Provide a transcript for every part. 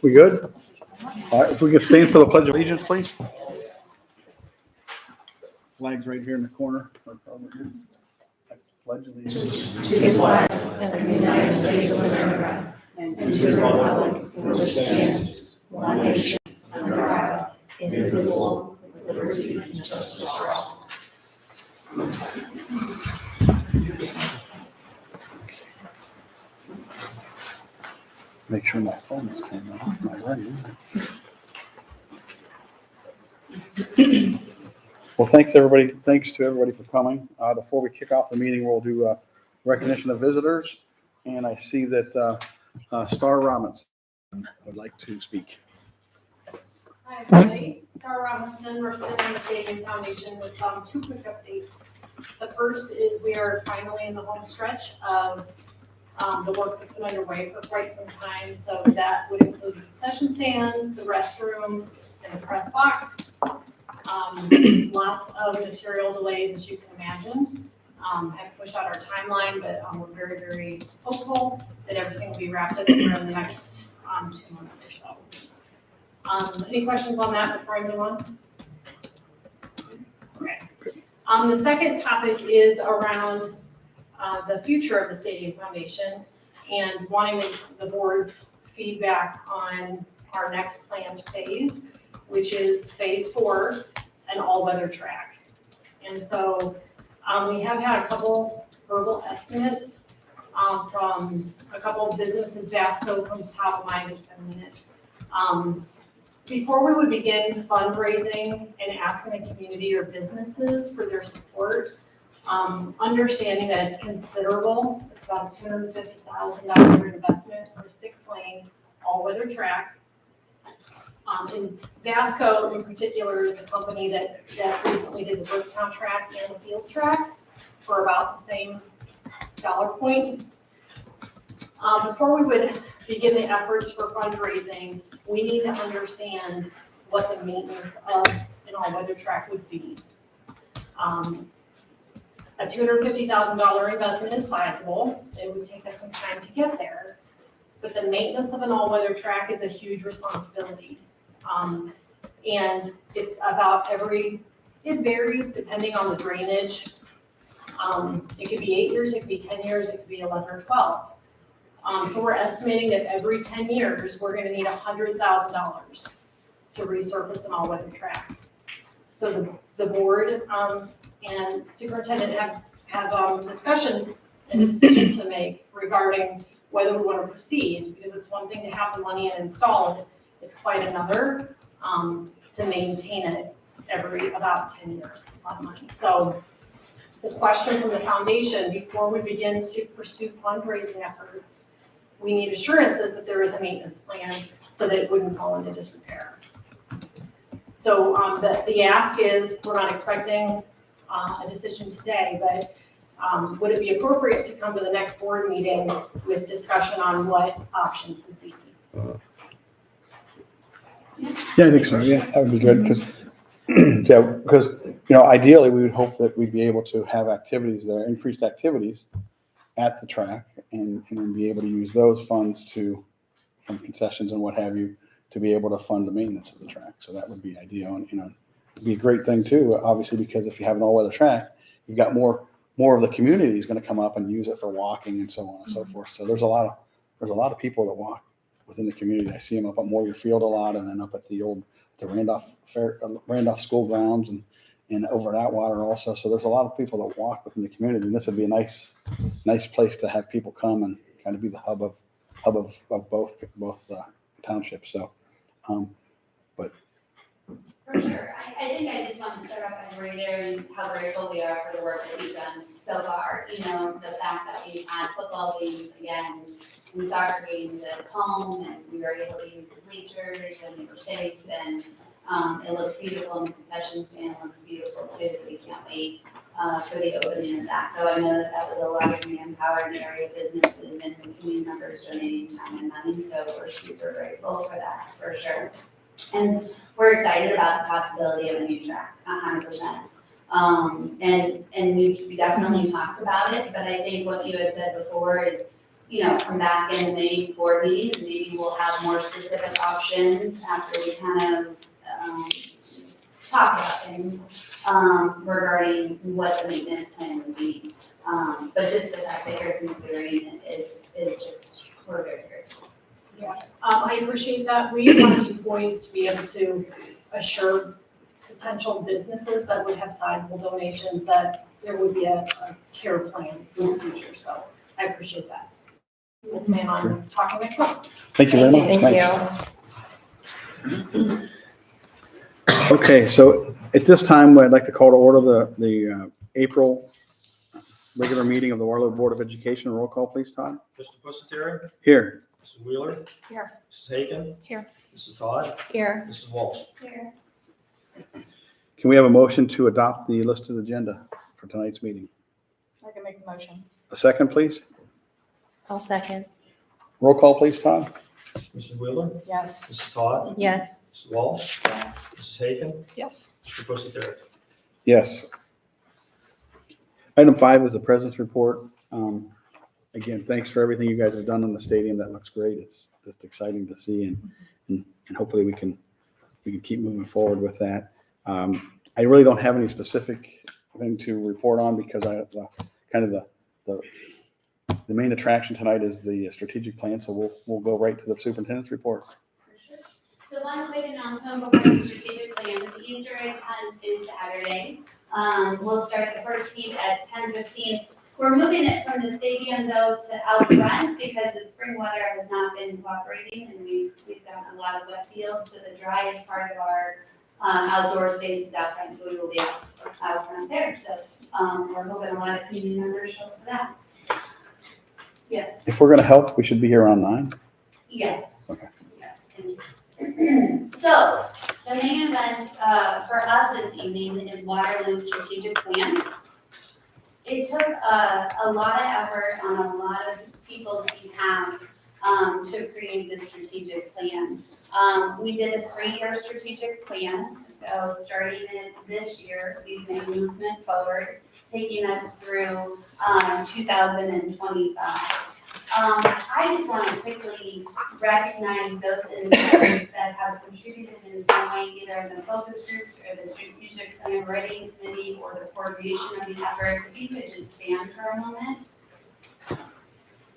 We good? All right, if we could stand for the Pledge of Allegiance, please. Flag's right here in the corner. Pledge allegiance to the flag of the United States of America and to the republic for which stands one nation under God, indivisible, with liberty and justice for all. Make sure my phone is turned off. My ring. Well, thanks everybody. Thanks to everybody for coming. Before we kick off the meeting, we'll do recognition of visitors. And I see that Star Robinson would like to speak. Hi, everybody. Star Robinson, representing the Stadium Foundation with two quick updates. The first is we are finally in the home stretch of the work that's been underway for quite some time. So that would include the concession stand, the restroom, and the press box. Lots of material delays, as you can imagine. Have pushed out our timeline, but we're very, very hopeful that everything will be wrapped up in the next 2 months or so. Any questions on that before I move on? Okay. The second topic is around the future of the Stadium Foundation and wanting the board's feedback on our next planned phase, which is phase 4, an all-weather track. And so we have had a couple verbal estimates from a couple of businesses. Vasco comes top of mind just in a minute. Before we would begin fundraising and asking the community or businesses for their support, understanding that it's considerable, it's about a $250,000 investment for a 6-lane all-weather track. And Vasco in particular is a company that recently did the Bricktown track and the field track for about the same dollar point. Before we would begin the efforts for fundraising, we need to understand what the maintenance of an all-weather track would be. A $250,000 investment is sizable. It would take us some time to get there, but the maintenance of an all-weather track is a huge responsibility. And it's about it varies depending on the drainage. It could be 8 years, it could be 10 years, it could be 11 or 12. So we're estimating that every 10 years, we're gonna need $100,000 to resurface an all-weather track. So the board and superintendent have discussion and a decision to make regarding whether we want to proceed, because it's one thing to have the money and install it. It's quite another to maintain it every about 10 years. It's a lot of money. So the question from the foundation, before we begin to pursue fundraising efforts, we need assurances that there is a maintenance plan so that it wouldn't fall into disrepair. So the ask is, we're not expecting a decision today, but would it be appropriate to come to the next board meeting with discussion on what options would be? Yeah, I think so. Yeah, that would be good because ideally we would hope that we'd be able to have activities that are increased activities at the track and then be able to use those funds from concessions and what have you to be able to fund the maintenance of the track. So that would be ideal, and it'd be a great thing too, obviously, because if you have an all-weather track, you've got more of the community is going to come up and use it for walking and so on and so forth. So there's a lot of people that walk within the community. I see them up at Moyer Field a lot, and then up at the Randolph School grounds and over at Atwater also. So there's a lot of people that walk within the community, and this would be a nice place to have people come and kind of be the hub of both townships. So, but. For sure. I think I just want to start off by reiterating how grateful we are for the work that we've done so far. The fact that we've had football games again and soccer games at home, and we were able to use the bleachers, and we were safe, and it looked beautiful, and the concession stand looks beautiful too, so we can't wait for the opening of that. So I know that was a lot of manpower in the area, businesses and community members donating time and money, so we're super grateful for that, for sure. And we're excited about the possibility of a new track, 100%. And we definitely talked about it, but I think what you had said before is come back in maybe board meeting, maybe we'll have more specific options after we kind of, talk about things, regarding what the maintenance plan would be. But just the fact that you're considering it is just, we're very grateful. I appreciate that. We want to be poised to be able to assure potential businesses that would have sizable donations that there would be a care plan in the future. So I appreciate that. We'll plan on talking next month. Thank you very much. Thank Thanks. Okay, so at this time, I'd like to call to order the April regular meeting of the Waterloo Board of Education. Roll call, please, Todd. Mr. Pusateri? Here. Mrs. Wheeler? Here. Mrs. Hagan? Here. Mrs. Todd? Here. Mrs. Walsh? Here. Can we have a motion to adopt the listed agenda for tonight's meeting? I can make the motion. A second, please. I'll second. Roll call, please, Todd. Mrs. Wheeler? Yes. Mrs. Todd? Yes. Mrs. Walsh? Mrs. Hagan? Yes. Mr. Pusateri? Yes. Item 5 is the president's report. Again, thanks for everything you guys have done in the stadium. That looks great. It's just exciting to see, and hopefully we can keep moving forward with that. I really don't have any specific thing to report on because the main attraction tonight is the strategic plan. So we'll go right to the superintendent's report. So one quick announcement before the strategic plan, the Easter egg hunt is Saturday. We'll start the first heat at 10:15. We're moving it from the stadium though to out front because the spring weather has not been cooperating and we've got a lot of wet fields. So the driest part of our outdoor space is out front, so we will be out front there. So we're hoping a lot of community members show up for that. Yes. If we're going to help, we should be here around 9. Yes. Okay. Yes. So the main event for us this evening is Waterloo Strategic Plan. It took a lot of effort on a lot of people's behalf to create this strategic plan. We did a 3-year strategic plan. So starting in this year, we've made movement forward, taking us through 2025. I just want to quickly recognize those individuals that have contributed in some way, either in the focus groups or the strategic plan writing committee or the coordination of the effort. If you could just stand for a moment.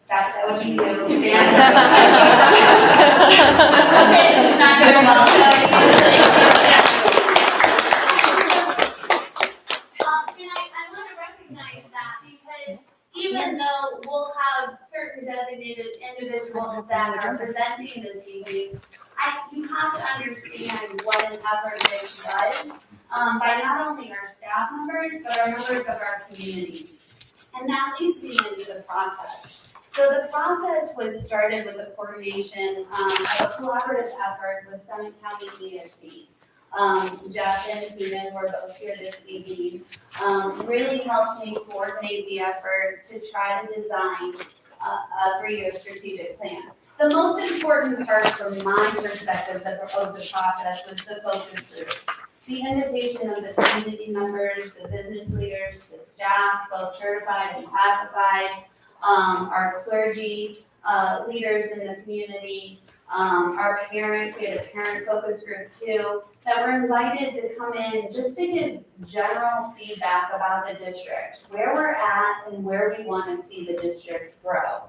That what you do, stand. Okay, this is not going well, and I want to recognize that because even though we'll have certain designated individuals that are presenting this evening, you have to understand what an effort this does by not only our staff members, but our members of our community. And that leads me into the process. So the process was started with the coordination of a collaborative effort with Summit County ESC. Jeff and Tina, who are both here this evening, really helped me coordinate the effort to try to design a 3-year strategic plan. The most important part from my perspective of the process was the focus groups. The invitation of the community members, the business leaders, the staff, both certified and classified, our clergy, leaders in the community, our parents, we had a parent focus group too, that were invited to come in just to give general feedback about the district, where we're at and where we want to see the district grow.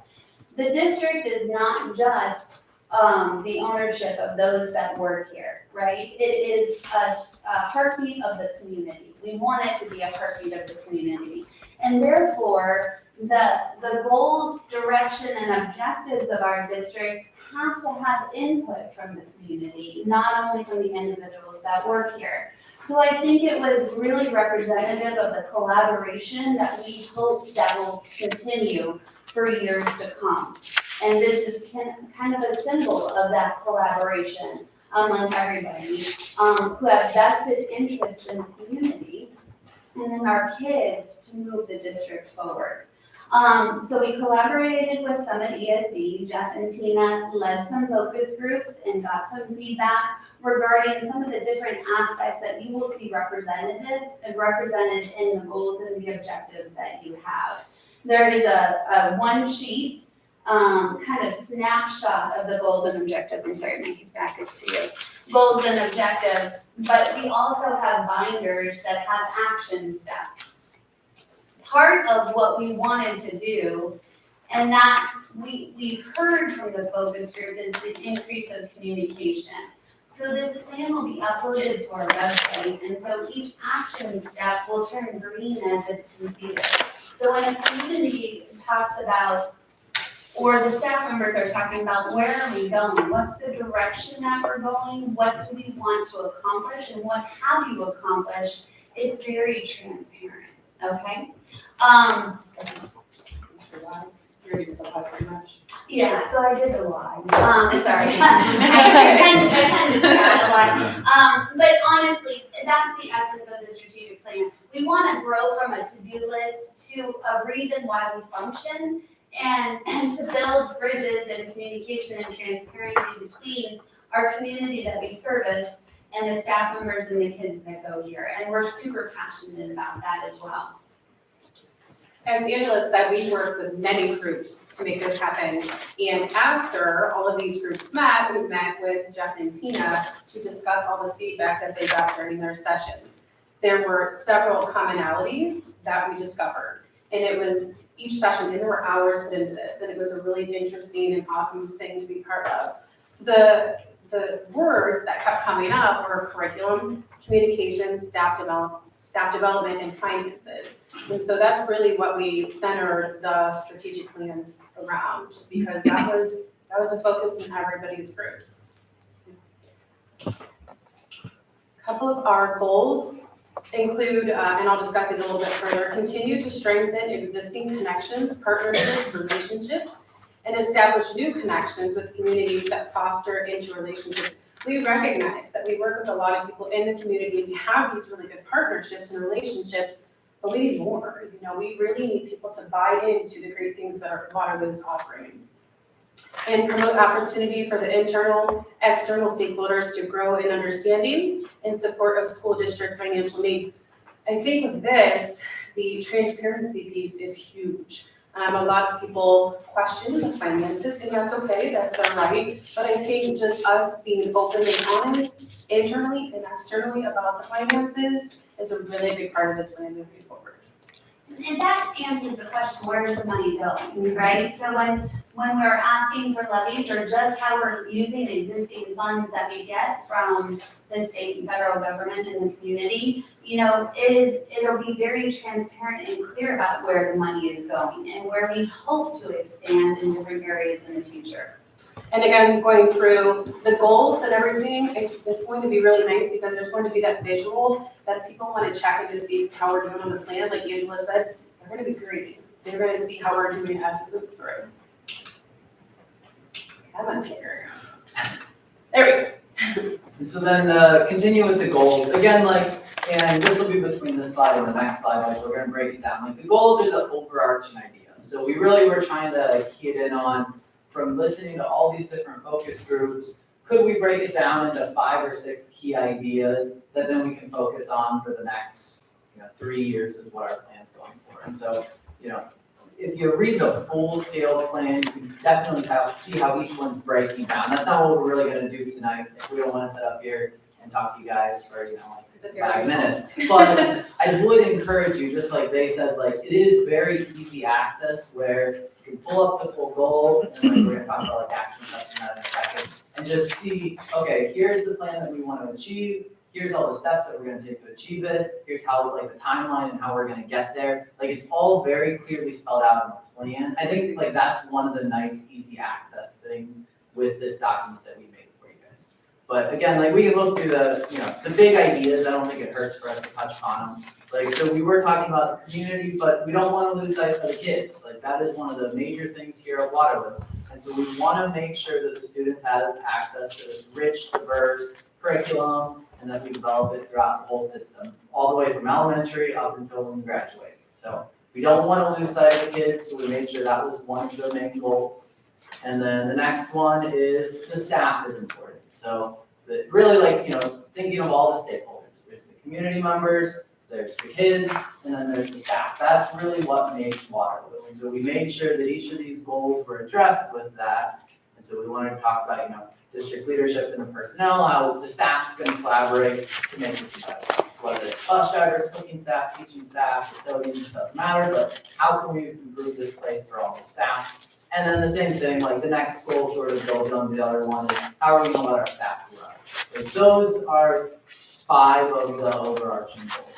The district is not just the ownership of those that work here, right? It is a heartbeat of the community. We want it to be a heartbeat of the community. And therefore, the goals, direction, and objectives of our districts have to have input from the community, not only from the individuals that work here. So I think it was really representative of the collaboration that we hope that will continue for years to come. And this is kind of a symbol of that collaboration among everybody who have vested interest in the community and in our kids to move the district forward. So we collaborated with Summit ESC. Jeff and Tina led some focus groups and got some feedback regarding some of the different aspects that you will see represented in the goals and the objectives that you have. There is a one sheet kind of snapshot of the goals and objectives. I'm sorry, my back is to you. Goals and objectives, but we also have binders that have action steps. Part of what we wanted to do, and that we heard from the focus group, is the increase of communication. So this plan will be uploaded to our website, and so each action step will turn green as it's completed. So when a community talks about, or the staff members are talking about, where are we going? What's the direction that we're going? What do we want to accomplish, and what have you accomplished? It's very transparent, okay? Yeah, so I did a lot. Sorry. I tend to chat a lot. But honestly, that's the essence of the strategic plan. We want to grow from a to-do list to a reason why we function, and to build bridges and communication and transparency between our community that we service and the staff members and the kids that go here. And we're super passionate about that as well. As Angela said, we worked with many groups to make this happen. And after all of these groups met, we met with Jeff and Tina to discuss all the feedback that they got during their sessions. There were several commonalities that we discovered. And it was each session, and there were hours put into this, and it was a really interesting and awesome thing to be part of. So the words that kept coming up were curriculum, communication, staff development, and finances. And so that's really what we centered the strategic plan around, just because that was a focus in everybody's group. A couple of our goals include, and I'll discuss these a little bit further, continue to strengthen existing connections, partnerships, relationships, and establish new connections with communities that foster interrelationships. We recognize that we work with a lot of people in the community. We have these really good partnerships and relationships, but we need more. You know, we really need people to buy into the great things that our Waterloo is offering. And promote opportunity for the internal, external stakeholders to grow in understanding in support of school district financial needs. I think with this, the transparency piece is huge. A lot of people question the finances, and that's okay, that's their right. But I think just us being open and honest internally and externally about the finances is a really big part of this plan moving forward. And that answers the question, where's the money going, right? So when we're asking for levies, or just how we're using existing funds that we get from the state and federal government and the community, you know, it'll be very transparent and clear about where the money is going and where we hope to expand in different areas in the future. And again, going through the goals and everything, it's going to be really nice because there's going to be that visual that people want to check in to see how we're doing on the plan. Like Angela said, they're going to be great. So you're going to see how we're doing as we move through. Come on here. There we go. And so then continue with the goals. Again, and this will be between this slide and the next slide, we're gonna break it down. The goals are the overarching idea. So we really were trying to key it in on, from listening to all these different focus groups, could we break it down into 5 or 6 key ideas that then we can focus on for the next 3 years is what our plan's going for. And so, if you read the full scale plan, you can definitely see how each one's breaking down. That's not what we're really gonna do tonight. We don't wanna sit up here and talk to you guys for, 5 minutes. But I would encourage you, just like they said, it is very easy access where you can pull up the full goal, and we're gonna talk about action steps in that in a second, and just see, okay, here's the plan that we want to achieve. Here's all the steps that we're gonna take to achieve it. Here's how, the timeline and how we're gonna get there. It's all very clearly spelled out in the plan. I think, that's one of the nice, easy access things with this document that we made for you guys. But again, we can look through the big ideas. I don't think it hurts for us to touch upon them. So we were talking about the community, but we don't want to lose sight of the kids. That is one of the major things here at Waterloo. And so we want to make sure that the students have access to this rich, diverse curriculum, and that we develop it throughout the whole system, all the way from elementary up until when we graduate. So we don't want to lose sight of the kids, so we made sure that was one of the main goals. And then the next one is the staff is important. So really thinking of all the stakeholders. There's the community members, there's the kids, and then there's the staff. That's really what makes Waterloo. And so we made sure that each of these goals were addressed with that. And so we wanted to talk about, district leadership and the personnel, how the staff's gonna collaborate to make this better. So whether it's bus drivers, cooking staff, teaching staff, custodians, it doesn't matter, but how can we improve this place for all the staff? And then the same thing, like the next goal sort of builds on the other one, is how are we gonna let our staff grow? So those are 5 of the overarching goals.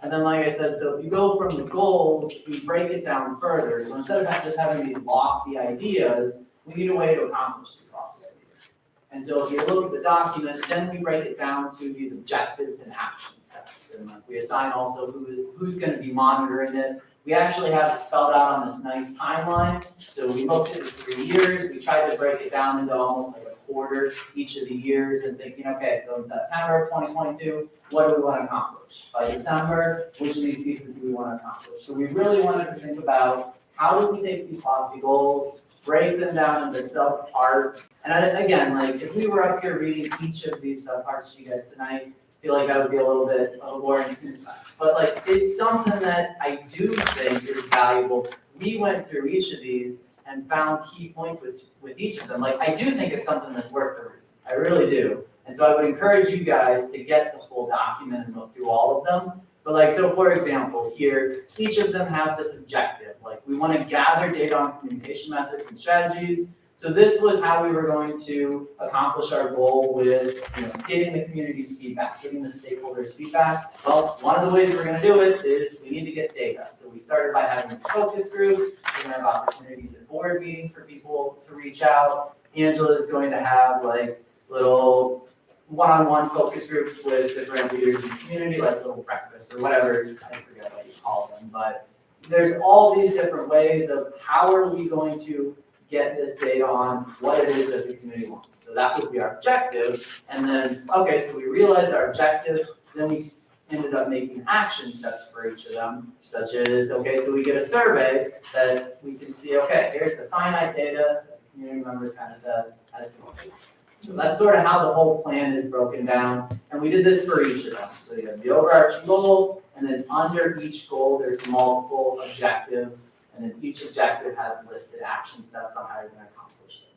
And then, like I said, so if you go from the goals, we break it down further. So instead of just having these lofty ideas, we need a way to accomplish these lofty ideas. And so if you look at the document, then we break it down to these objectives and action steps. And we assign also who's going to be monitoring it. We actually have it spelled out on this nice timeline. So we looked at the 3 years. We tried to break it down into almost like a quarter each of the years and thinking, okay, so in September of 2022, what do we want to accomplish? By December, which of these pieces do we want to accomplish? So we really wanted to think about how do we take these lofty goals, break them down into sub-parts. And again, like if we were up here reading each of these sub-parts to you guys tonight, I feel like that would be a little bit of a boring snooze fest. But like it's something that I do think is valuable. We went through each of these and found key points with each of them. Like I do think it's something that's worth the read. I really do. And so I would encourage you guys to get the full document and look through all of them. But like, so for example, here, each of them have this objective. Like we want to gather data on communication methods and strategies. So this was how we were going to accomplish our goal with getting the community's feedback, getting the stakeholders' feedback. Well, one of the ways we're going to do it is we need to get data. So we started by having focus groups. We're going to have opportunities at board meetings for people to reach out. Angela is going to have like little one-on-one focus groups with different leaders in the community, like little breakfast or whatever, I forget what you call them. But there's all these different ways of how are we going to get this data on what it is that the community wants. So that would be our objective. And then, okay, so we realized our objective, then we ended up making action steps for each of them, such as, okay, so we get a survey that we can see, okay, here's the finite data that community members kind of said as to what they want. So that's sort of how the whole plan is broken down. And we did this for each of them. So you have the overarching goal, and then under each goal, there's multiple objectives. And then each objective has listed action steps on how you're going to accomplish them.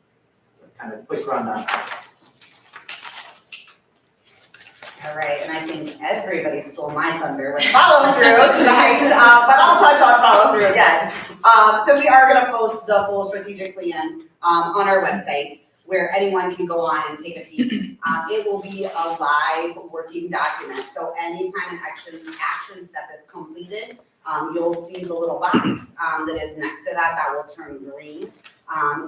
So it's kind of a quick rundown. All right, and I think everybody stole my thunder with follow through tonight, but I'll touch on follow through again. So we are going to post the full strategic plan on our website, where anyone can go on and take a peek. It will be a live working document. So anytime an action step is completed, you'll see the little box that is next to that will turn green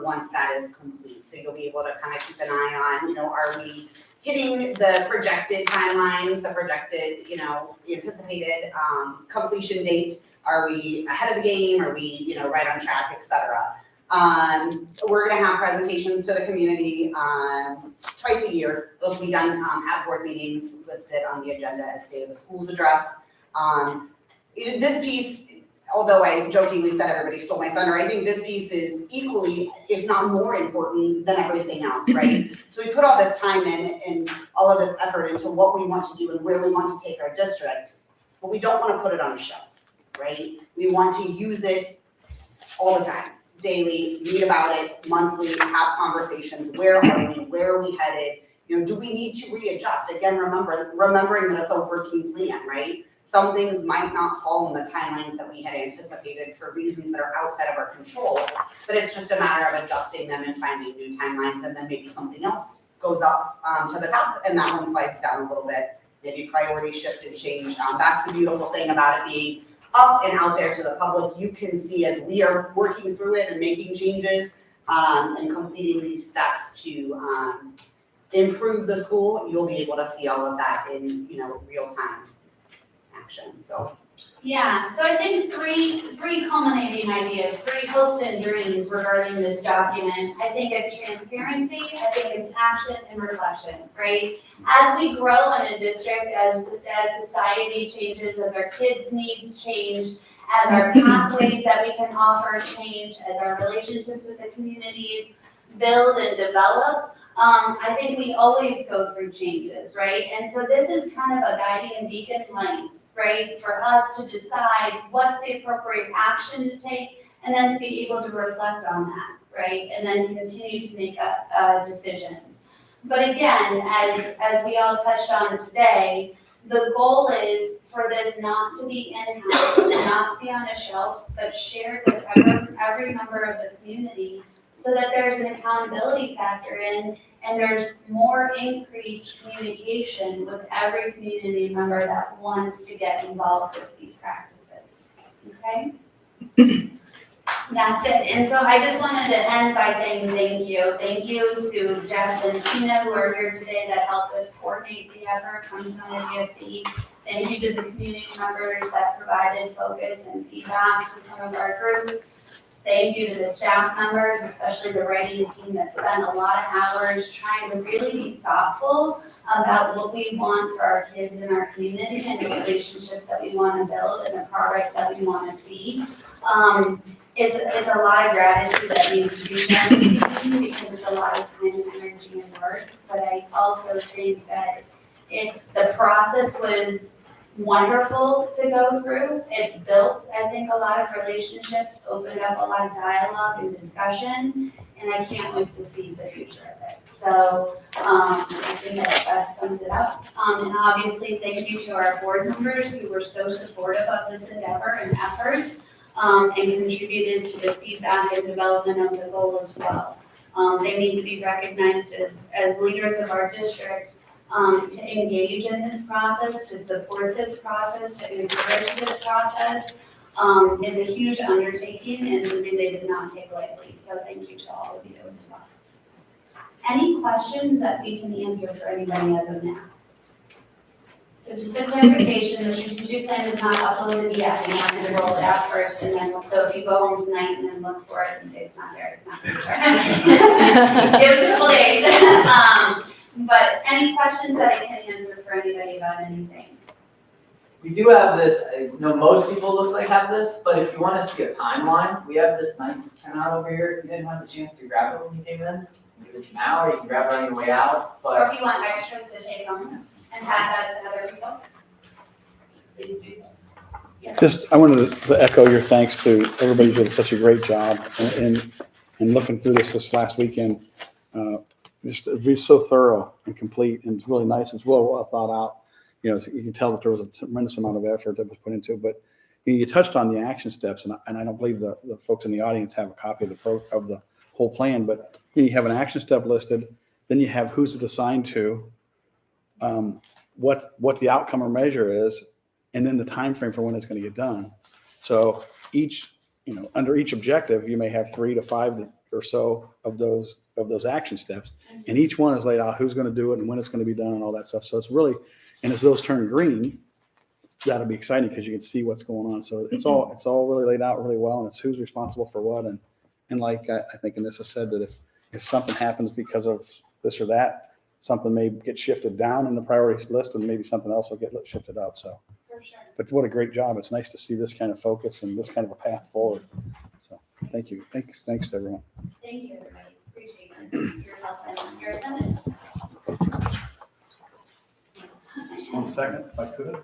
once that is complete. So you'll be able to kind of keep an eye on, are we hitting the projected timelines, the projected, anticipated completion date? Are we ahead of the game? Are we, right on track, et cetera? We're going to have presentations to the community twice a year. Those will be done at board meetings listed on the agenda as State of the Schools address. This piece, although I jokingly said everybody stole my thunder, I think this piece is equally, if not more important than everything else, right? So we put all this time in and all of this effort into what we want to do and where we want to take our district, but we don't want to put it on a shelf, right? We want to use it all the time. Daily, read about it, monthly, have conversations. Where are we? Where are we headed? Do we need to readjust? Again, remembering that it's a working plan, right? Some things might not fall in the timelines that we had anticipated for reasons that are outside of our control, but it's just a matter of adjusting them and finding new timelines, and then maybe something else goes up to the top, and that one slides down a little bit. Maybe priorities shift and change. That's the beautiful thing about it being up and out there to the public. You can see as we are working through it and making changes and completing these steps to improve the school, you'll be able to see all of that in real time action. So Yeah, so I think three culminating ideas, 3 hopes and dreams regarding this document. I think it's transparency, I think it's action and reflection, right? As we grow in a district, as society changes, as our kids' needs change, as our pathways that we can offer change, as our relationships with the communities build and develop, I think we always go through changes, right? And so this is kind of a guiding beacon light, right? For us to decide what's the appropriate action to take and then to be able to reflect on that, right? And then continue to make decisions. But again, as we all touched on today, the goal is for this not to be in-house, not to be on a shelf, but shared with every member of the community so that there's an accountability factor in and there's more increased communication with every community member that wants to get involved with these practices, okay? That's it, and so I just wanted to end by saying thank you. Thank you to Jeff and Tina who are here today that helped us coordinate the effort from Summit ESC. Thank you to the community members that provided focus and feedback to some of our groups. Thank you to the staff members, especially the writing team that spent a lot of hours trying to really be thoughtful about what we want for our kids in our community and the relationships that we want to build and the progress that we want to see. It's a lot of gratitude that needs to be shown because it's a lot of time and energy and work. But I also think that the process was wonderful to go through. It built, I think, a lot of relationships, opened up a lot of dialogue and discussion, and I can't wait to see the future of it. So I think that best sums it up. And obviously, thank you to our board members who were so supportive of this endeavor and effort. And contributed to the feedback and development of the goal as well. They need to be recognized as leaders of our district to engage in this process, to support this process, to encourage this process is a huge undertaking and something they did not take lightly. So thank you to all of you as well. Any questions that we can answer for anybody as of now? So just a clarification, the strategic plan is not uploaded yet, we have to roll it out first, and then, so if you go home tonight and then look for it and say it's not there, it's not there. Give us a couple days. But any questions that I can answer for anybody about anything? We do have this, I know most people looks like have this, but if you want to see a timeline, we have this nice printout over here. If you didn't have a chance to grab it when you came in, give it to you now, or you can grab it on your way out, Or but if you want extras to take home and pass out to other people, please do so. Just, I wanted to echo your thanks to everybody who did such a great job in looking through this last weekend. Just to be so thorough and complete, and it's really nice. It's well thought out. You know, so you can tell that there was a tremendous amount of effort that was put into it. But you touched on the action steps, and I don't believe the folks in the audience have a copy of the whole plan. But you have an action step listed, then you have who's it assigned to, what the outcome or measure is, and then the time frame for when it's going to get done. So under each objective, you may have 3 to 5 or so of those action steps, and each one is laid out who's going to do it and when it's going to be done and all that stuff. So it's really, and as those turn green, that'll be exciting because you can see what's going on. So it's all really laid out really well, and it's who's responsible for what. And like I think Anissa said, that if something happens because of this or that, something may get shifted down in the priorities list, and maybe something else will get shifted up. So, For sure. but what a great job! It's nice to see this kind of focus and this kind of a path forward. So, thank you. Thanks to everyone. Thank you, everybody. Appreciate your help and your attendance. 1 second, if I could.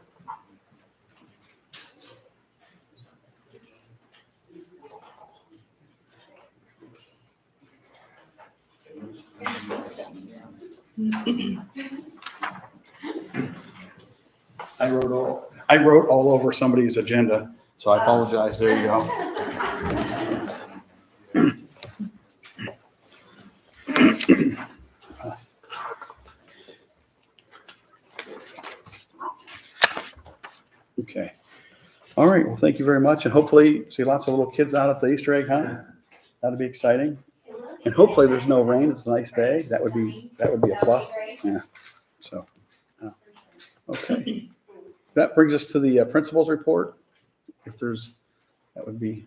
I wrote all over somebody's agenda, so I apologize. There you go. Okay. All right. Well, thank you very much, and hopefully see lots of little kids out at the Easter egg hunt. That'll be exciting. And hopefully there's no rain. It's a nice day. That would be a plus. Yeah. So, okay. That brings us to the principal's report. That would be.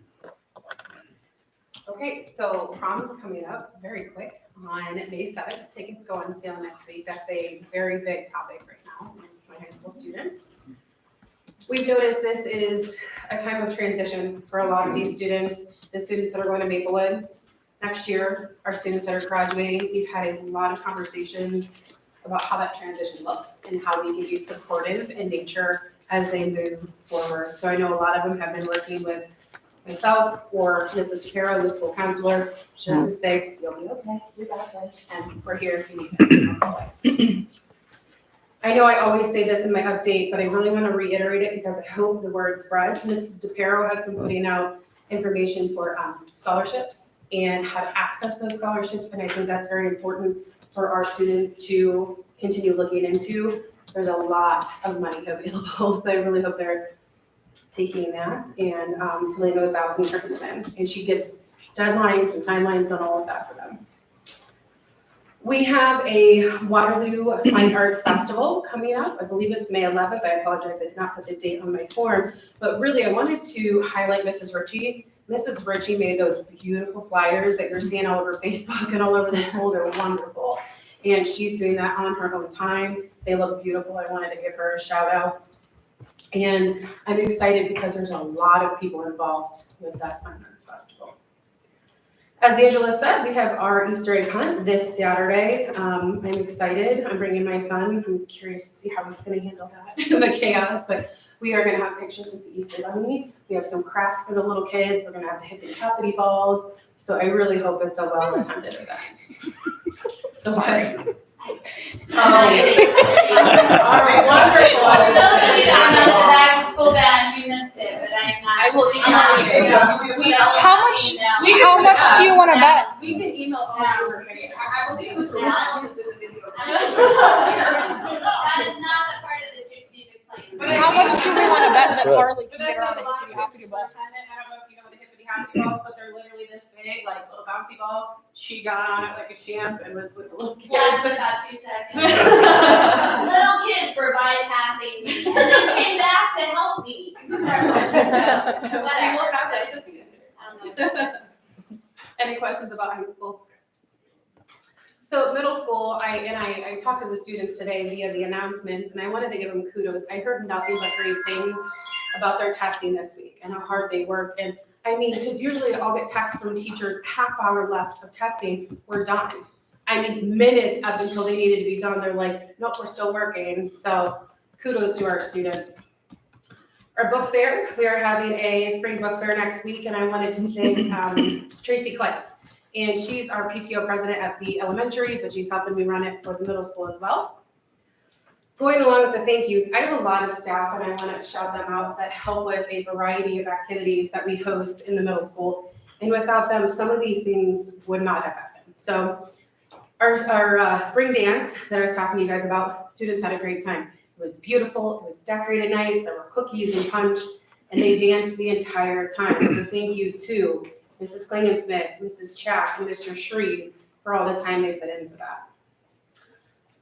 Okay, so prom is coming up very quick on May 7th. Tickets go on sale next week. That's a very big topic right now amongst my high school students. We've noticed this is a time of transition for a lot of these students. The students that are going to Maplewood, next year, our students that are graduating, we've had a lot of conversations about how that transition looks and how we can be supportive in nature as they move forward. So I know a lot of them have been working with myself or Mrs. DeCaro, the school counselor, just to say, you'll be okay, we got this, and we're here if you need us. I know I always say this in my update, but I really want to reiterate it because I hope the word spreads. Mrs. DeCaro has been putting out information for scholarships and how to access those scholarships, and I think that's very important for our students to continue looking into. There's a lot of money available, so I really hope they're taking that and filling those out and turning them in. And she gives deadlines and timelines on all of that for them. We have a Waterloo Fine Arts Festival coming up. I believe it's May 11th. I apologize, I did not put the date on my form, but really I wanted to highlight Mrs. Ritchie. Mrs. Ritchie made those beautiful flyers that you're seeing all over Facebook and all over the school. They're wonderful. And she's doing that on her own time. They look beautiful. I wanted to give her a shout out. And I'm excited because there's a lot of people involved with that Fine Arts Festival. As Angela said, we have our Easter egg hunt this Saturday. I'm excited. I'm bringing my son. I'm curious to see how he's going to handle that, the chaos, but we are going to have pictures of the Easter Bunny. We have some crafts for the little kids. We're going to have the hippity hoppity balls. So I really hope it's a well-attended event. Sorry. Wonderful. For those of you that don't know the back to school bash, you missed it, but I I'm will email you. How much do you want to bet? We can email all of your pictures. I believe Mr. Ross is in the video. That is not the part of the strategic plan. How much do we want to bet that Right. Harley But can that's get like on a a lot of hippity hoppity pictures. ball? I don't know if you know the hippity hoppity balls, but they're literally this big, like little bouncy balls. She got on it like a champ and was with the little kids. Lasted about 2 seconds. Little kids were bypassing me and then came back to help me. Whatever. Whatever. We'll have those if you guys Um, Any questions about high school? So middle school, I talked to the students today via the announcements, and I wanted to give them kudos. I heard nothing but great things about their testing this week and how hard they worked. And I mean, because usually I'll get texts from teachers, half hour left of testing, we're done. I mean, minutes up until they needed to be done, they're like, nope, we're still working. So kudos to our students. Our book fair, we are having a spring book fair next week, and I wanted to thank Tracy Klintz. And she's our PTO president at the elementary, but she's helping me run it for the middle school as well. Going along with the thank yous, I have a lot of staff, and I want to shout them out, that help with a variety of activities that we host in the middle school. And without them, some of these things would not have happened. So our spring dance that I was talking to you guys about, students had a great time. It was beautiful, it was decorated nice, there were cookies and punch, and they danced the entire time. So thank you to Mrs. Klingensmith, Mrs. Chack, and Mr. Shreve for all the time they put in for that.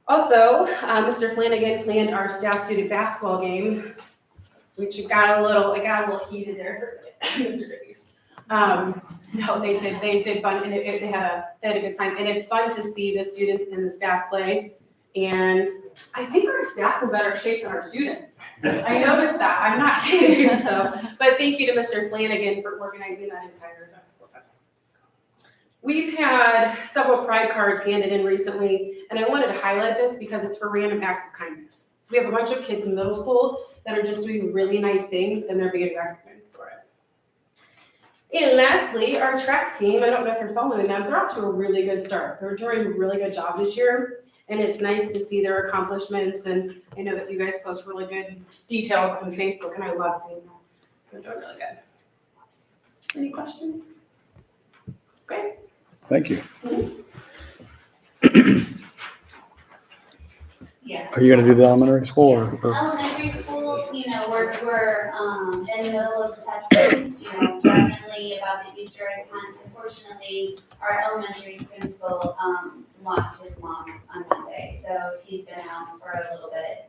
Also, Mr. Flanagan planned our staff student basketball game, which it got a little heated there, Mr. Davies. No, they did fun, and they had a good time. And it's fun to see the students and the staff play. And I think our staff's in better shape than our students. I noticed that, I'm not kidding, but thank you to Mr. Flanagan for organizing that entire event for us. We've had several pride cards handed in recently, and I wanted to highlight this because it's for random acts of kindness. So we have a bunch of kids in middle school that are just doing really nice things, and they're being recognized for it. And lastly, our track team, I don't know if you're following them, they're off to a really good start. They're doing a really good job this year. And it's nice to see their accomplishments, and I know that you guys post really good details on Facebook, and I love seeing that. They're doing really good. Any questions? Great. Thank you. Yeah. Are you gonna do the elementary school or? Elementary school, we're in the middle of the testing, definitely about the Easter egg hunt. Unfortunately, our elementary principal, lost his mom on Monday, so he's been out for a little bit.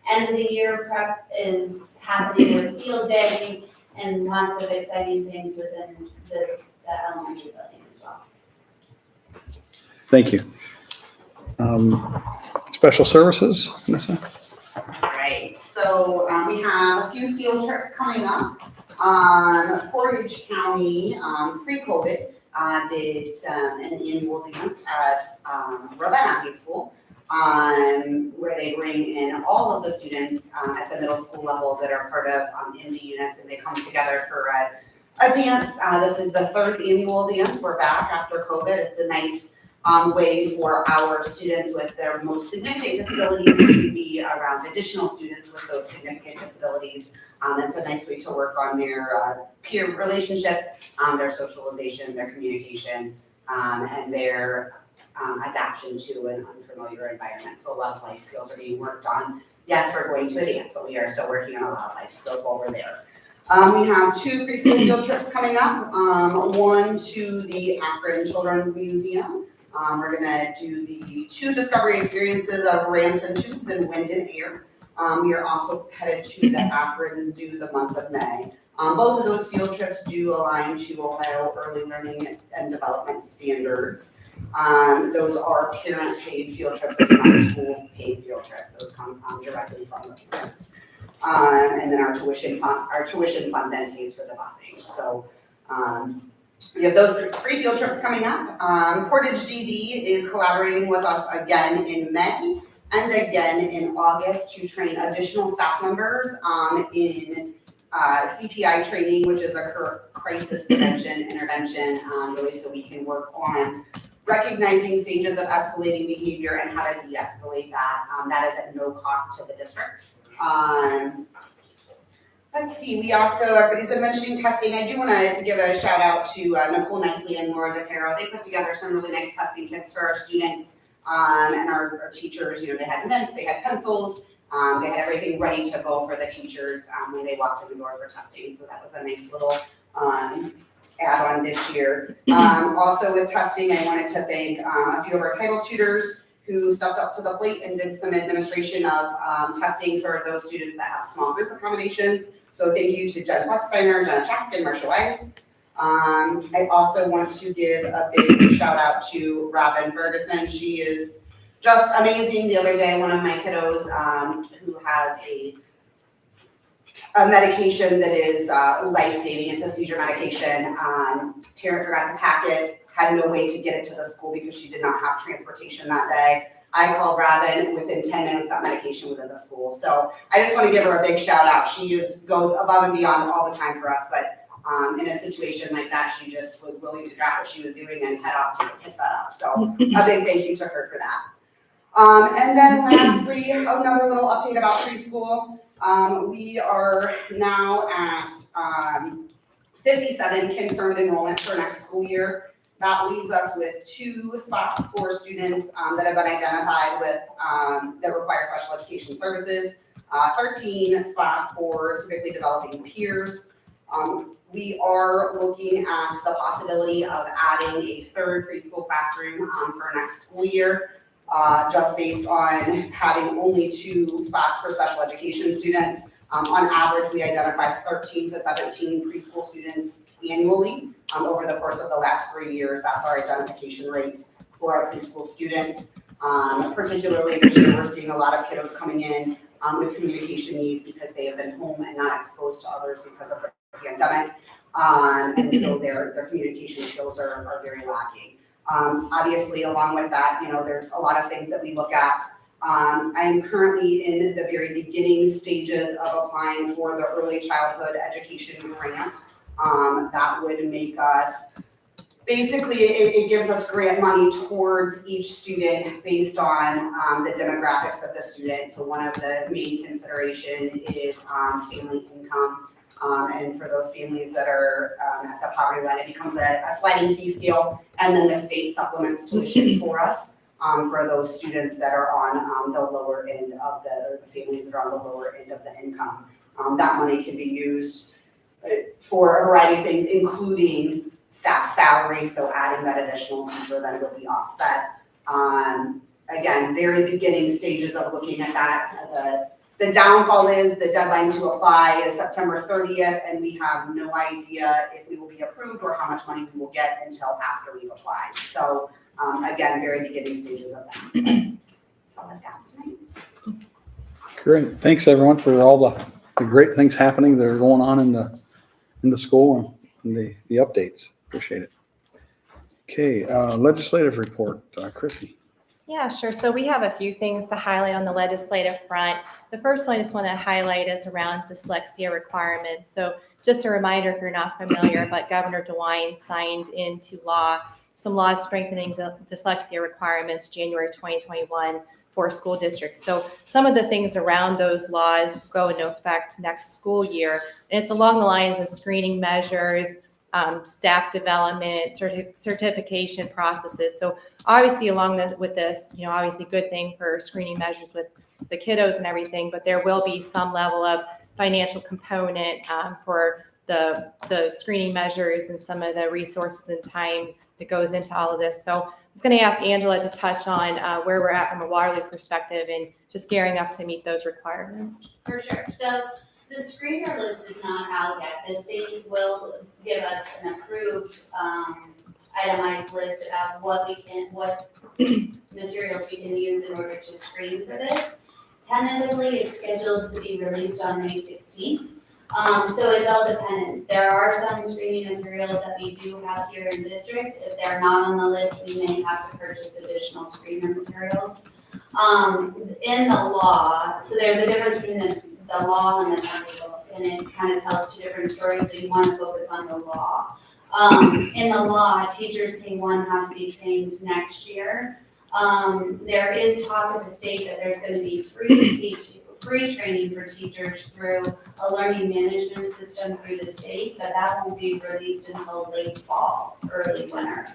End of the year prep is happening with field day and lots of exciting things within that elementary building as well. Thank you. Special services, Vanessa? Right, so we have a few field trips coming up. Portage County, pre-COVID, did an annual dance at, Ravenna High School, where they bring in all of the students, at the middle school level that are part of, MD units, and they come together for a dance. This is the third annual dance. We're back after COVID. It's a nice, way for our students with their most significant disabilities to be around additional students with those significant disabilities. It's a nice way to work on their peer relationships, their socialization, their communication, and their adaptation to an unfamiliar environment. So a lot of life skills are being worked on. Yes, we're going to a dance, but we are still working on a lot of life skills while we're there. We have 2 preschool field trips coming up, one to the Akron Children's Museum. We're gonna do the 2 discovery experiences of ramps and tubes and wind and air. We are also headed to the Akron Zoo the month of May. Both of those field trips do align to Ohio Early Learning and Development Standards. Those are parent-paid field trips, they're not school-paid field trips. Those come directly from the parents. And then our tuition fund then pays for the busing. So, we have those 3 field trips coming up. Portage DD is collaborating with us again in May and again in August to train additional staff members in CPI training, which is a crisis prevention intervention, really so we can work on recognizing stages of escalating behavior and how to de-escalate that. That is at no cost to the district. Let's see, we also, everybody's been mentioning testing. I do want to give a shout out to Nicole Nicely and Laura DePero. They put together some really nice testing kits for our students and our teachers. You know, they had mints, they had pencils, they had everything ready to go for the teachers when they walked in the door for testing. So that was a nice little add-on this year. Also with testing, I wanted to thank a few of our title tutors who stepped up to the plate and did some administration of testing for those students that have small group accommodations. So thank you to Jen Flecksteiner, Jenna Check, and Marsha Wise. I also want to give a big shout out to Robin Ferguson. She is just amazing. The other day, one of my kiddos who has a medication that is life-saving, it's a seizure medication, parent forgot to pack it, had no way to get it to the school because she did not have transportation that day. I called Robin, within 10 minutes that medication was in the school. So I just want to give her a big shout out. She goes above and beyond all the time for us, but in a situation like that, she just was willing to drop what she was doing and head off to pick that up. So a big thank you to her for that. And then lastly, another little update about preschool. We are now at 57 confirmed enrollment for next school year. That leaves us with 2 spots for students that have been identified with that require special education services, 13 spots for typically developing peers. We are looking at the possibility of adding a 3rd preschool classroom for next school year. Just based on having only 2 spots for special education students. On average, we identify 13 to 17 preschool students annually. Over the course of the last 3 years, that's our identification rate for our preschool students. Particularly this year, we're seeing a lot of kiddos coming in with communication needs because they have been home and not exposed to others because of the pandemic. And so their communication skills are very lacking. Obviously, along with that, you know, there's a lot of things that we look at. I am currently in the very beginning stages of applying for the early childhood education grant. That would make us, basically, it gives us grant money towards each student based on the demographics of the student. So one of the main consideration is family income. And for those families that are at the poverty line, it becomes a sliding fee scale, and then the state supplements tuition for us for those students that are on the lower end of the families that are on the lower end of the income. That money can be used for a variety of things, including staff salary, so adding that additional teacher then will be offset. Again, very beginning stages of looking at that. The downfall is the deadline to apply is September 30th, and we have no idea if we will be approved or how much money we will get until after we've applied. So again, very beginning stages of that. That's all I've got tonight. Great. Thanks everyone for all the great things happening that are going on in the in the school and the updates. Appreciate it. Okay, legislative report, Chrissy. Yeah, sure. So we have a few things to highlight on the legislative front. The first one I just want to highlight is around dyslexia requirements. So just a reminder, if you're not familiar, but Governor DeWine signed into law some laws strengthening dyslexia requirements January 2021 for school districts. So some of the things around those laws go into effect next school year. And it's along the lines of screening measures, staff development, certification processes. So obviously with this, obviously good thing for screening measures with the kiddos and everything, but there will be some level of financial component for the screening measures and some of the resources and time that goes into all of this. So I was going to ask Angela to touch on where we're at from a Waterloo perspective and just gearing up to meet those requirements. For sure. So the screener list is not out yet. The state will give us an approved, itemized list of what materials we can use in order to screen for this. Tentatively, it's scheduled to be released on May 16th. So it's all dependent. There are some screening materials that we do have here in district. If they're not on the list, we may have to purchase additional screener materials. In the law, so there's a difference between the law and the handbook, and it kind of tells two different stories, so you want to focus on the law. In the law, teachers K-1 have to be trained next year. There is talk at the state that there's going to be free training for teachers through a learning management system through the state, but that won't be released until late fall, early winter.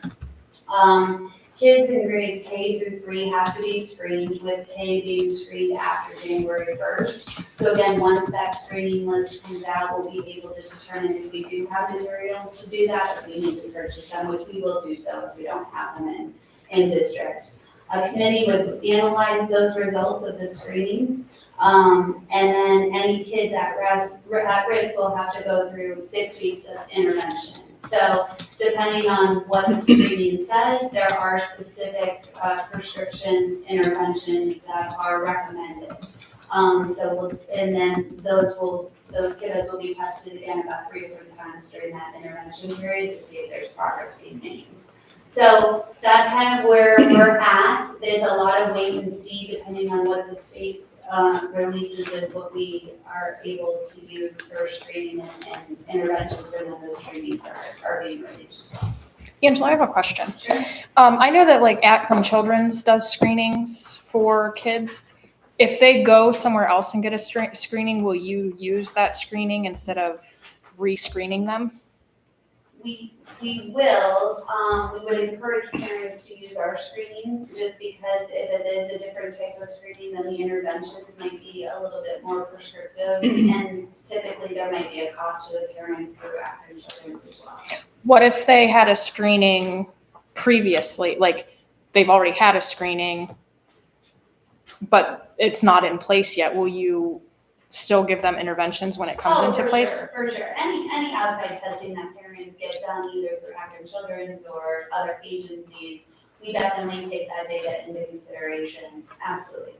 Kids in grades K through 3 have to be screened, with K being screened after January 1st. So again, once that screening list comes out, we'll be able to determine if we do have materials to do that, if we need to purchase them, which we will do so if we don't have them in district. A committee would analyze those results of the screening, and then any kids at risk will have to go through 6 weeks of intervention. So depending on what the screening says, there are specific prescription interventions that are recommended. And then those kiddos will be tested again about 3 different times during that intervention period to see if there's progress being made. So that's kind of where we're at. There's a lot of wait and see depending on what the state releases is what we are able to use for screening and interventions, and when those trainings are being released as well. Angela, I have a question. Sure. I know that like Akron Children's does screenings for kids. If they go somewhere else and get a screening, will you use that screening instead of re-screening them? We will, we would encourage parents to use our screening, just because if it is a different type of screening, then the interventions might be a little bit more prescriptive, and typically there might be a cost to the parents through Akron Children's as well. What if they had a screening previously, like they've already had a screening, but it's not in place yet? Will you still give them interventions when it comes into place? For sure. Any outside testing that parents get done either through Akron Children's or other agencies, we definitely take that data into consideration. Absolutely.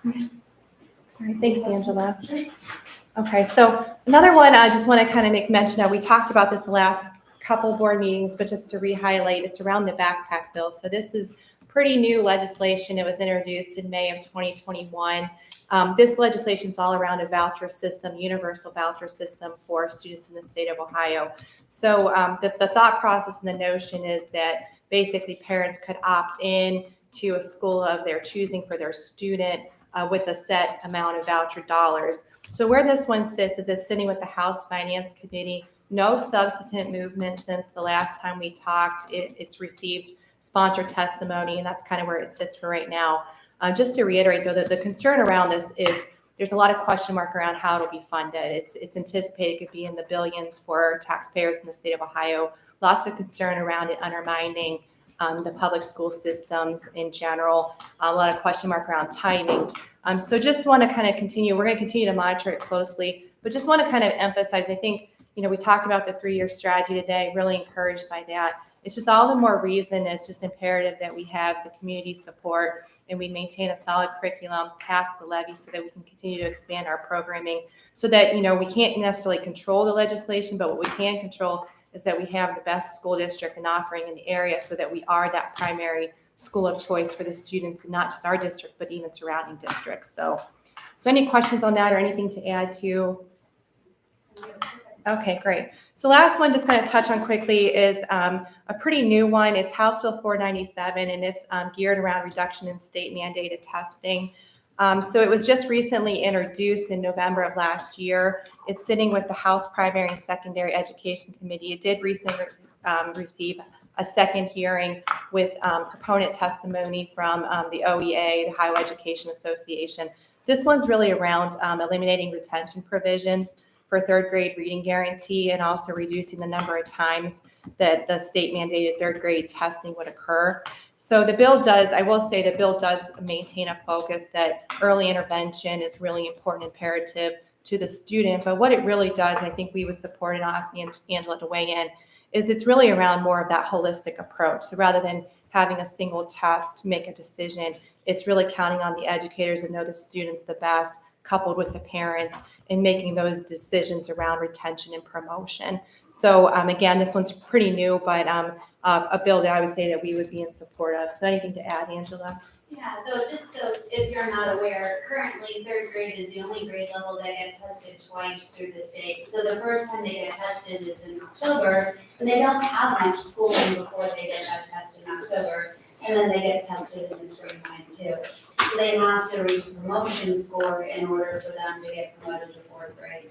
All right, thanks, Angela. Okay, so another one I just want to kind of make mention of, we talked about this the last couple board meetings, but just to re-highlight, it's around the backpack bill. So this is pretty new legislation. It was introduced in May of 2021. This legislation is all around a voucher system, universal voucher system for students in the state of Ohio. So the thought process and the notion is that basically parents could opt in to a school of their choosing for their student with a set amount of voucher dollars. So where this one sits is it's sitting with the House Finance Committee. No substantive movement since the last time we talked. It's received sponsor testimony, and that's kind of where it sits for right now. Just to reiterate, though, that the concern around this is there's a lot of question mark around how it'll be funded. It's anticipated it could be in the billions for taxpayers in the state of Ohio. Lots of concern around it undermining the public school systems in general. A lot of question mark around timing. So just want to kind of continue. We're going to continue to monitor it closely, but just want to kind of emphasize, I think, we talked about the 3-year strategy today, really encouraged by that. it's just all the more reason, it's just imperative that we have the community support and we maintain a solid curriculum past the levy so that we can continue to expand our programming so that, we can't necessarily control the legislation, but what we can control is that we have the best school district and offering in the area so that we are that primary school of choice for the students, and not just our district, but even surrounding districts. So any questions on that or anything to add to? Okay, great. So last one, just kind of touch on quickly, is a pretty new one. It's House Bill 497, and it's geared around reduction in state mandated testing. So it was just recently introduced in November of last year. It's sitting with the House Primary and Secondary Education Committee. It did recently receive a second hearing with proponent testimony from the OEA, the Ohio Education Association. This one's really around eliminating retention provisions for third grade reading guarantee and also reducing the number of times that the state mandated third grade testing would occur. So the bill does, I will say the bill does maintain a focus that early intervention is really important imperative to the student. But what it really does, and I think we would support it, asking Angela to weigh in, is it's really around more of that holistic approach. So rather than having a single test to make a decision, it's really counting on the educators that know the students the best, coupled with the parents, in making those decisions around retention and promotion. So again, this one's pretty new, but a bill that I would say that we would be in support of. So anything to add, Angela? Yeah, so just so if you're not aware, currently third grade is the only grade level that gets tested twice through the state. So the first time they get tested is in October, and they don't have much schooling before they get that test in October, and then they get tested in the springtime too. So they have to reach a promotion score in order for them to get promoted to fourth grade,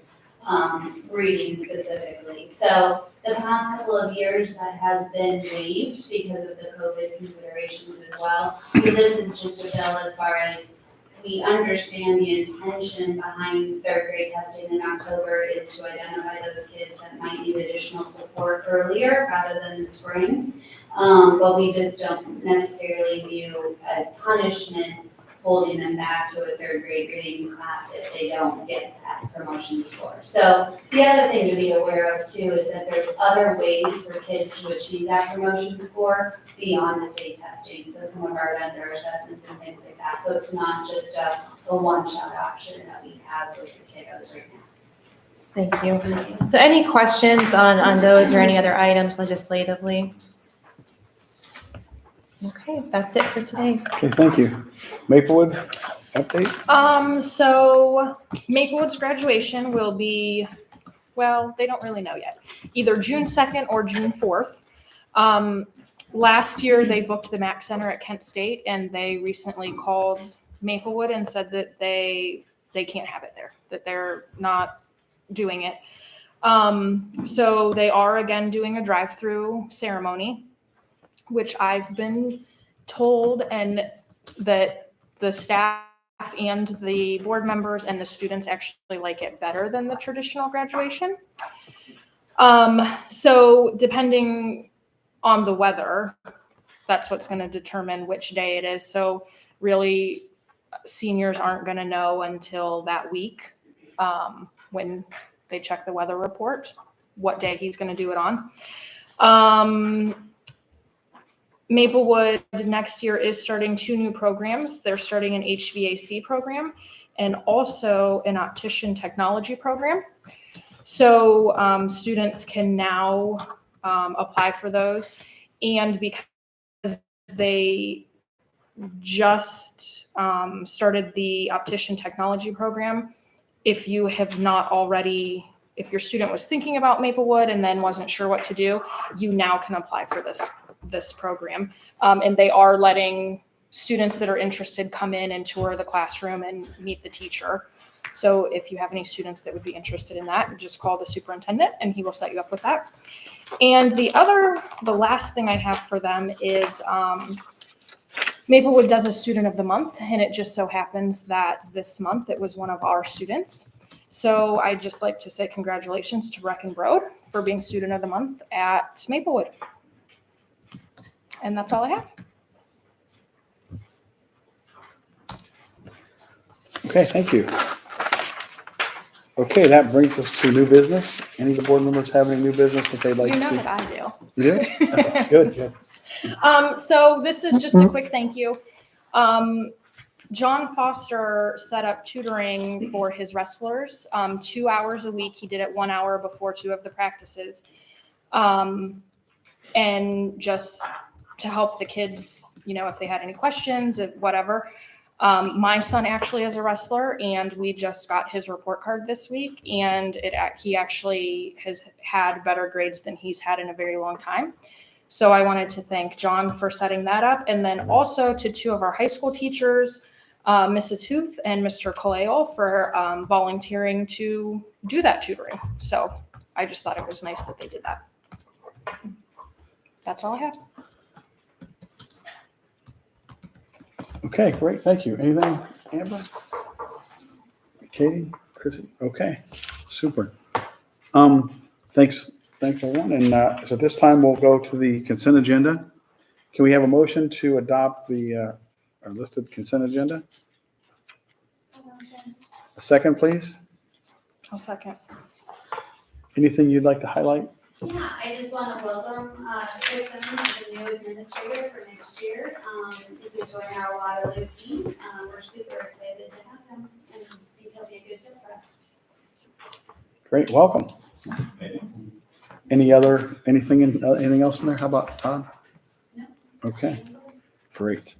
reading specifically. So the past couple of years, that has been waived because of the COVID considerations as well. So this is just a bill as far as we understand the intention behind third grade testing in October is to identify those kids that might need additional support earlier rather than the spring. But we just don't necessarily view as punishment holding them back to a third grade reading class if they don't get that promotion score. So the other thing to be aware of too is that there's other ways for kids to achieve that promotion score beyond the state testing. So some of our vendor assessments and things like that. So it's not just a one-shot option that we have with the kiddos right now. Thank you. So any questions on those or any other items legislatively? Okay, that's it for today. Okay, thank you. Maplewood, update? So Maplewood's graduation will be, well, they don't really know yet, either June 2nd or June 4th. Last year, they booked the MAC Center at Kent State, and they recently called Maplewood and said that they can't have it there, that they're not doing it. So they are again doing a drive-through ceremony, which I've been told, and that the staff and the board members and the students actually like it better than the traditional graduation. So depending on the weather, that's what's going to determine which day it is. So really, seniors aren't going to know until that week when they check the weather report what day he's going to do it on. Maplewood next year is starting 2 new programs. They're starting an HVAC program and also an optician technology program. So students can now apply for those. And because they just started the optician technology program, if you have not already, if your student was thinking about Maplewood and then wasn't sure what to do, you now can apply for this program. And they are letting students that are interested come in and tour the classroom and meet the teacher. So if you have any students that would be interested in that, just call the superintendent and he will set you up with that. And the last thing I have for them is Maplewood does a student of the month, and it just so happens that this month it was one of our students. So I'd just like to say congratulations to Breckenbrode for being student of the month at Maplewood. And that's all I have. Okay, thank you. Okay, that brings us to new business. Any of the board members have any new business that they'd like You to know see? that I do. You do? Good, good. So this is just a quick thank you. John Foster set up tutoring for his wrestlers, 2 hours a week. He did it 1 hour before 2 of the practices. And just to help the kids, you know, if they had any questions, if whatever. My son actually is a wrestler, and we just got his report card this week, and he actually has had better grades than he's had in a very long time. So I wanted to thank John for setting that up, and then also to 2 of our high school teachers, Mrs. Huth and Mr. Kaleo, for volunteering to do that tutoring. So I just thought it was nice that they did that. That's all I have. Okay, great, thank you. Anything, Amber? Katie, Chrissy? Okay, super. Thanks everyone. And so this time we'll go to the consent agenda. Can we have a motion to adopt the our listed consent agenda? A second, please. I'll second. Anything you'd like to highlight? Yeah, I just want to welcome Chris Simmons as the new administrator for next year, to join our Waterloo team. We're super excited to have him and think he'll be a good fit for us. Great, welcome. Anything else in there? How about Todd? No. Okay, great.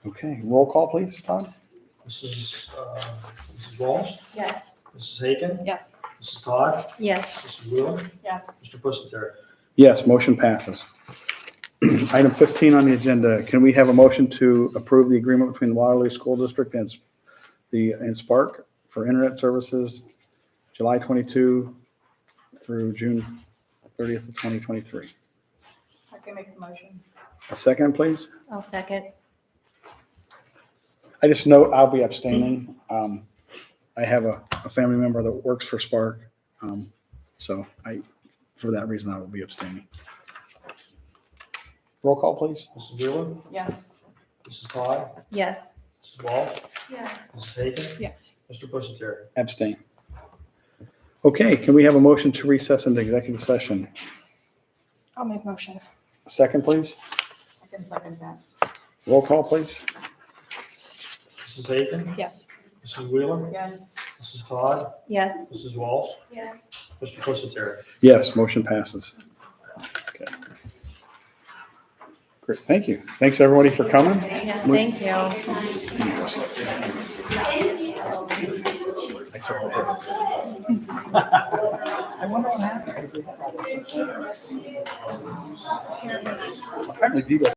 Okay, roll call, please, Todd? Mrs. Walsh, Yes. Mrs. Hagan, Yes. Mrs. Todd, Yes. Mrs. Wheeler, Yes. Mr. Pussenterry. Yes, motion passes. Item 15 on the agenda, can we have a motion to approve the agreement between Waterloo School District and Spark for internet services, July 22 through June 30th of 2023? I can make the motion. A second, please? I'll second. I just note I'll be abstaining. I have a family member that works for Spark, so for that reason, I will be abstaining. Roll call, please. Mrs. Wheeler, Yes. Mrs. Todd, Yes. Mrs. Walsh, Yes. Mrs. Hagan, Yes. Mr. Pussenterry. Abstain. Okay, can we have a motion to recess into executive session? I'll make motion. A second, please. I can second that. Roll call, please. Mrs. Hagan, Yes. Mrs. Wheeler, Yes. Mrs. Todd, Yes. Mrs. Walsh, Yes. Mr. Pussenterry. Yes, motion passes. Okay. Great, thank you. Thanks, everybody, for coming. Yeah, thank you. I wonder what happened. Apparently,